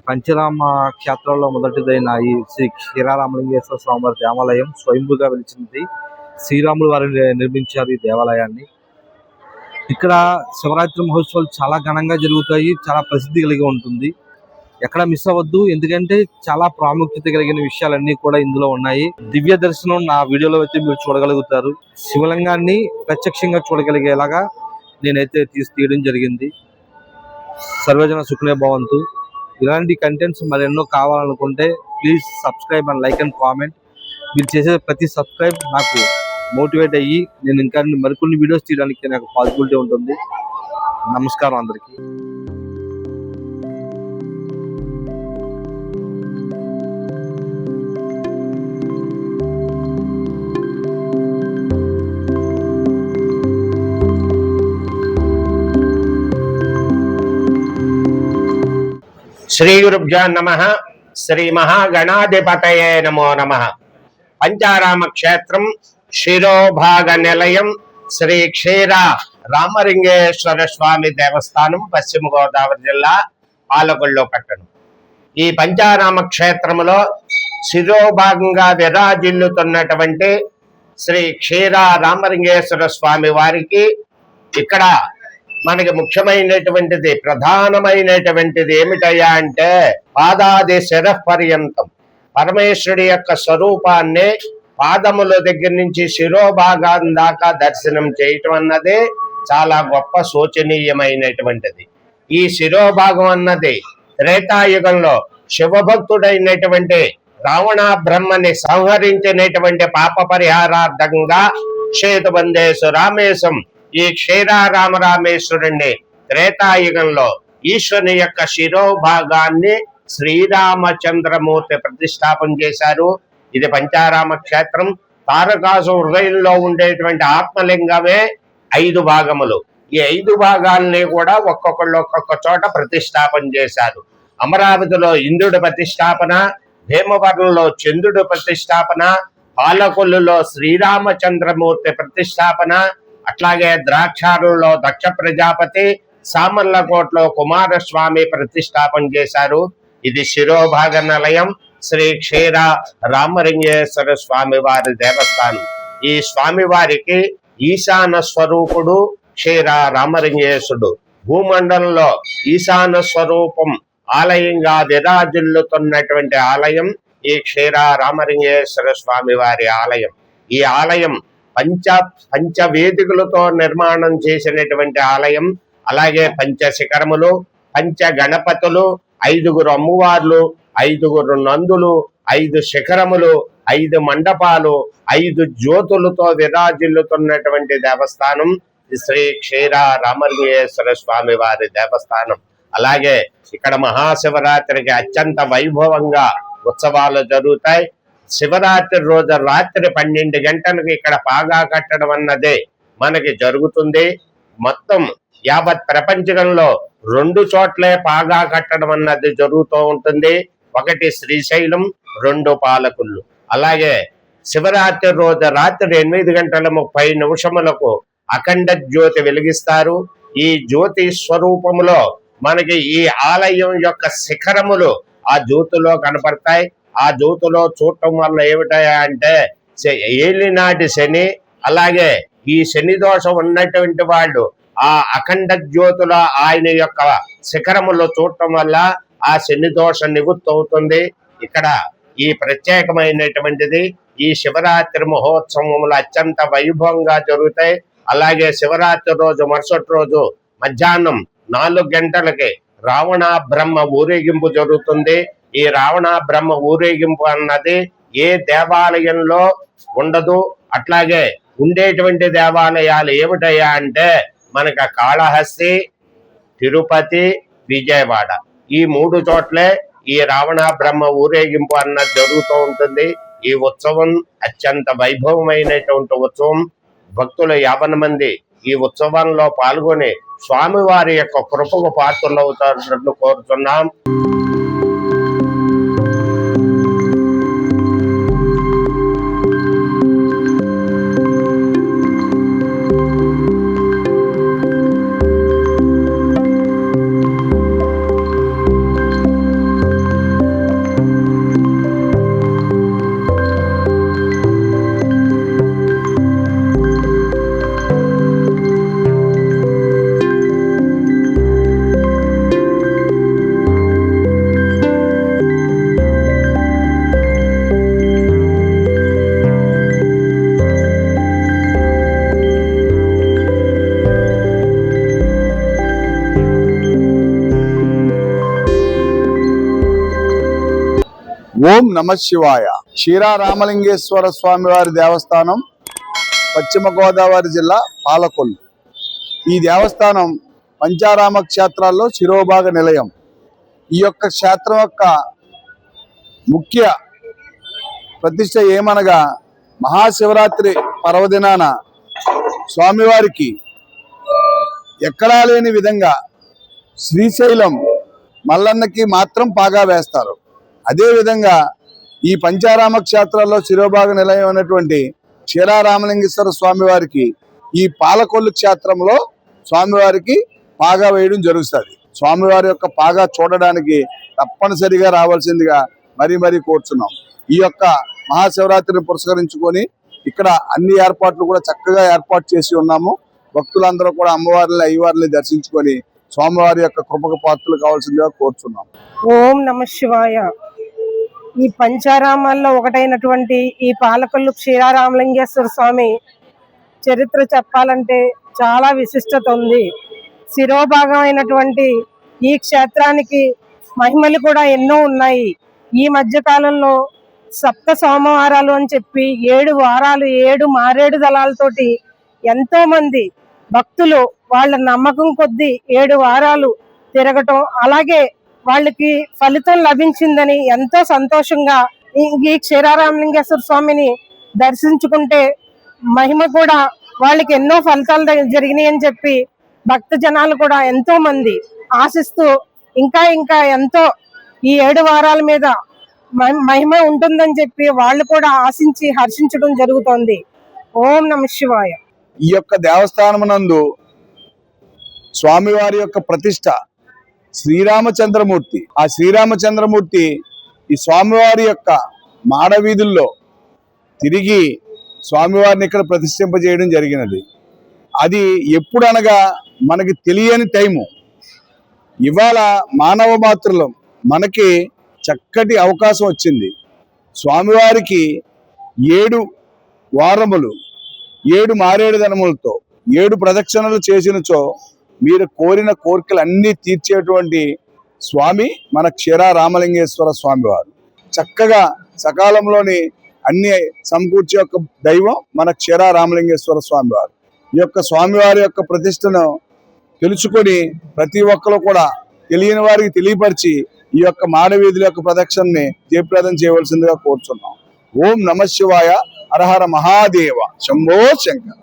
పంచరామ క్షేత్రంలో మొదటిదైన ఈ శ్రీ క్షీరారామలింగేశ్వర స్వామివారి దేవాలయం స్వయంభుగా వెలిచింది. శ్రీరాములు వారు నిర్మించారు ఈ దేవాలయాన్ని. ఇక్కడ శివరాత్రి మహోత్సవాలు చాలా ఘనంగా జరుగుతాయి. చాలా ప్రసిద్ధి కలిగి ఉంటుంది. ఎక్కడ మిస్ అవ్వద్దు, ఎందుకంటే చాలా ప్రాముఖ్యత కలిగిన విషయాలన్నీ కూడా ఇందులో ఉన్నాయి. దివ్య దర్శనం నా వీడియోలో అయితే మీరు చూడగలుగుతారు. శివలింగాన్ని ప్రత్యక్షంగా చూడగలిగేలాగా నేనైతే తీయడం జరిగింది. సర్వజన సుఖనే భవంతు. ఇలాంటి కంటెంట్స్ మరెన్నో కావాలనుకుంటే please subscribe and like and comment. మీరు చేసే ప్రతి సబ్స్క్రైబ్ నాకు మోటివేట్ అయ్యి నేను ఇంకా మరికొన్ని వీడియోస్ తీయడానికి నాకు పాసిబిలిటీ ఉంటుంది. నమస్కారం అందరికీ. శ్రీ గురుభ్యో నమః. శ్రీ మహాగణాధిపతయే నమో నమః. పంచారామ క్షేత్రం శిరోభాగ నిలయం శ్రీ క్షీర రామలింగేశ్వర స్వామి దేవస్థానం, పశ్చిమ గోదావరి జిల్లా, పాలకొల్లు పట్టణం. ఈ పంచారామ క్షేత్రంలో శిరోభాగంగా విరాజిల్లుతున్నటువంటి శ్రీ క్షీర రామలింగేశ్వర స్వామి వారికి ఇక్కడ మనకి ముఖ్యమైనటువంటిది, ప్రధానమైనటువంటిది ఏమిటయ్యా అంటే పాదాది శిరపర్యంతం పరమేశ్వరుడి యొక్క స్వరూపాన్ని పాదముల దగ్గర నుంచి శిరోభాగం దాకా దర్శనం చేయటం అన్నది చాలా గొప్ప శోచనీయమైనటువంటిది. ఈ శిరోభాగం అన్నది త్రేతాయుగంలో శివభక్తుడైనటువంటి రావణ బ్రహ్మని సంహరించినటువంటి పాప పరిహారార్థంగా క్షేతుబందేశు రామేశం ఈ క్షీరారామరామేశ్వరుణ్ణి త్రేతాయుగంలో ఈశ్వరుని యొక్క శిరోభాగాన్ని శ్రీరామచంద్రమూర్తి ప్రతిష్టాపన చేశారు. ఇది పంచారామ క్షేత్రం. తారకాసు హృదయంలో ఉండేటువంటి ఆత్మలింగమే 5 భాగములు. ఈ 5 భాగాల్ని కూడా ఒక్కొక్కళ్ళు ఒక్కొక్క చోట ప్రతిష్టాపన చేశారు. అమరావతిలో ఇంద్రుడి ప్రతిష్టాపన, భీమవరంలో చంద్రుడి ప్రతిష్టాపన, పాలకొల్లులో శ్రీరామచంద్రమూర్తి ప్రతిష్టాపన, అట్లాగే ద్రాక్షారంలో దక్ష ప్రజాపతి, సామర్లకోటలో కుమారస్వామి ప్రతిష్టాపన చేశారు. ఇది శిరోభాగ నిలయం శ్రీ క్షీర రామలింగేశ్వర స్వామి వారి దేవస్థానం. ఈ స్వామివారికి ఈశాన స్వరూపుడు క్షీర రామలింగేశ్వరుడు. భూమండలంలో ఈశాన స్వరూపం ఆలయంగా విరాజిల్లుతున్నటువంటి ఆలయం ఈ క్షీర రామలింగేశ్వర స్వామి వారి ఆలయం. ఈ ఆలయం పంచవేదికలతో నిర్మాణం చేసినటువంటి ఆలయం. అలాగే పంచశిఖరములు, పంచ గణపతులు, 5 అమ్మవార్లు, 5 నందులు, 5 శిఖరములు, 5 మండపాలు, 5 జ్యోతులతో విరాజిల్లుతున్నటువంటి దేవస్థానం శ్రీ క్షీర రామలింగేశ్వర స్వామి వారి దేవస్థానం. అలాగే ఇక్కడ మహాశివరాత్రికి అత్యంత వైభవంగా ఉత్సవాలు జరుగుతాయి. శివరాత్రి రోజు రాత్రి 12 గంటలకు ఇక్కడ పాగా కట్టడం అన్నదే మనకి జరుగుతుంది. మొత్తం యావత్ ప్రపంచంలో 2 చోట్లే పాగా కట్టడం అన్నది జరుగుతూ ఉంటుంది. ఒకటి శ్రీశైలం, 2 పాలకొల్లు. అలాగే శివరాత్రి రోజు రాత్రి 8:30 అఖండ జ్యోతి వెలిగిస్తారు. ఈ జ్యోతి స్వరూపములో మనకి ఈ ఆలయం యొక్క శిఖరములు ఆ జ్యోతిలో కనపడతాయి. ఆ జ్యోతిలో చూడటం వల్ల ఏమిటాయా అంటే ఏలినాటి శని, అలాగే ఈ శని దోషం ఉన్నటువంటి వాళ్ళు ఆ అఖండ జ్యోతిలో ఆయన యొక్క శిఖరములో చూడటం వల్ల ఆ శని దోషం నివృత్తి అవుతుంది. ఇక్కడ ఈ ప్రత్యేకమైనటువంటిది ఈ శివరాత్రి మహోత్సవములు అత్యంత వైభవంగా జరుగుతాయి. అలాగే శివరాత్రి రోజు మరుసటి రోజు మధ్యాహ్నం 4 గంటలకి రావణ బ్రహ్మ ఊరేగింపు జరుగుతుంది. ఈ రావణ బ్రహ్మ ఊరేగింపు అన్నది ఏ దేవాలయంలో ఉండదు. అట్లాగే ఉండేటువంటి దేవాలయాలు ఏమిటయ్యా అంటే మనకు కాళహస్తి, తిరుపతి, విజయవాడ, ఈ 3 చోట్లే ఈ రావణ బ్రహ్మ ఊరేగింపు అన్నది జరుగుతూ ఉంటుంది. ఈ ఉత్సవం అత్యంత వైభవమైనటువంటి ఉత్సవం. భక్తులు 50 మంది ఈ ఉత్సవంలో పాల్గొని స్వామివారి యొక్క కృపకు పాత్రలు అవుతారని కోరుతున్నాం. ఓం నమ శివాయ. క్షీరారామలింగేశ్వర స్వామి వారి దేవస్థానం పశ్చిమ గోదావరి జిల్లా పాలకొల్లు. ఈ దేవస్థానం పంచారామ క్షేత్రాల్లో శిరోభాగ నిలయం. ఈ యొక్క క్షేత్రం యొక్క ముఖ్య ప్రతిష్ట ఏమనగా మహాశివరాత్రి పర్వదినాన స్వామివారికి ఎక్కడా లేని విధంగా శ్రీశైలం మల్లన్నకి మాత్రం పాగా వేస్తారు. అదేవిధంగా ఈ పంచారామ క్షేత్రాల్లో శిరోభాగ నిలయం అయినటువంటి క్షీరారామలింగేశ్వర స్వామివారికి ఈ పాలకొల్లు క్షేత్రంలో స్వామివారికి పాగా వేయడం జరుగుతుంది. స్వామివారి యొక్క పాగా చూడడానికి తప్పనిసరిగా రావాల్సిందిగా మరీ కోరుచున్నాం. ఈ యొక్క మహాశివరాత్రిని పురస్కరించుకొని ఇక్కడ అన్ని ఏర్పాట్లు కూడా చక్కగా ఏర్పాటు చేసి ఉన్నాము. భక్తులందరూ కూడా అమ్మవారిని అయ్యవారిని దర్శించుకొని స్వామివారి యొక్క కృపకు పాత్రలు కావాల్సిందిగా కోరుచున్నాం. ఓం నమ శివాయ. ఈ పంచారామాల్లో ఒకటైనటువంటి ఈ పాలకొల్లు క్షీరారామలింగేశ్వర స్వామి చరిత్ర చెప్పాలంటే చాలా విశిష్టత ఉంది. శిరోభాగం అయినటువంటి ఈ క్షేత్రానికి మహిమలు కూడా ఎన్నో ఉన్నాయి. ఈ మధ్య కాలంలో సప్త సోమవారాలు అని చెప్పి 7 వారాలు 7 మారేడు దళాలతోటి ఎంతో మంది భక్తులు వాళ్ళ నమ్మకం కొద్దీ 7 వారాలు తిరగటం, అలాగే వాళ్ళకి ఫలితం లభించిందని ఎంతో సంతోషంగా ఈ క్షీరారామలింగేశ్వర స్వామిని దర్శించుకుంటే మహిమ కూడా వాళ్ళకి ఎన్నో ఫలితాలు జరిగినాయి అని చెప్పి భక్త జనాలు కూడా ఎంతో మంది ఆశిస్తూ ఇంకా ఎంతో ఈ 7 వారాల మీద మహిమ ఉంటుందని చెప్పి వాళ్ళు కూడా ఆశించి హర్షించడం జరుగుతోంది. ఓం నమ శివాయ. ఈ యొక్క దేవస్థానమునందు స్వామివారి యొక్క ప్రతిష్ట శ్రీరామచంద్రమూర్తి. ఆ శ్రీరామచంద్రమూర్తి ఈ స్వామివారి యొక్క మాడవీధుల్లో తిరిగి స్వామివారిని ఇక్కడ ప్రతిష్ఠింపజేయడం జరిగినది. అది ఎప్పుడనగా మనకి తెలియని టైము. ఇవాళ మానవ మాతృలం మనకి చక్కటి అవకాశం వచ్చింది. స్వామివారికి 7 వారములు 7 మారేడు దళములతో 7 ప్రదక్షిణలు చేసినచో మీరు కోరిన కోరికలు అన్నీ తీర్చేటువంటి స్వామి మన క్షీరారామలింగేశ్వర స్వామివారు. చక్కగా సకాలంలోని అన్ని సమకూర్చే యొక్క దైవం మన క్షీరారామలింగేశ్వర స్వామివారు. ఈ యొక్క స్వామివారి యొక్క ప్రతిష్టను తెలుసుకొని ప్రతి ఒక్కరు కూడా తెలియని వారికి తెలియపరిచి ఈ యొక్క మాడవీధుల యొక్క ప్రదక్షిణని జయప్రదం చేయవలసిందిగా కోరుచున్నాం. ఓం నమ శివాయ. హర హర మహాదేవ. శంభో శంకర్.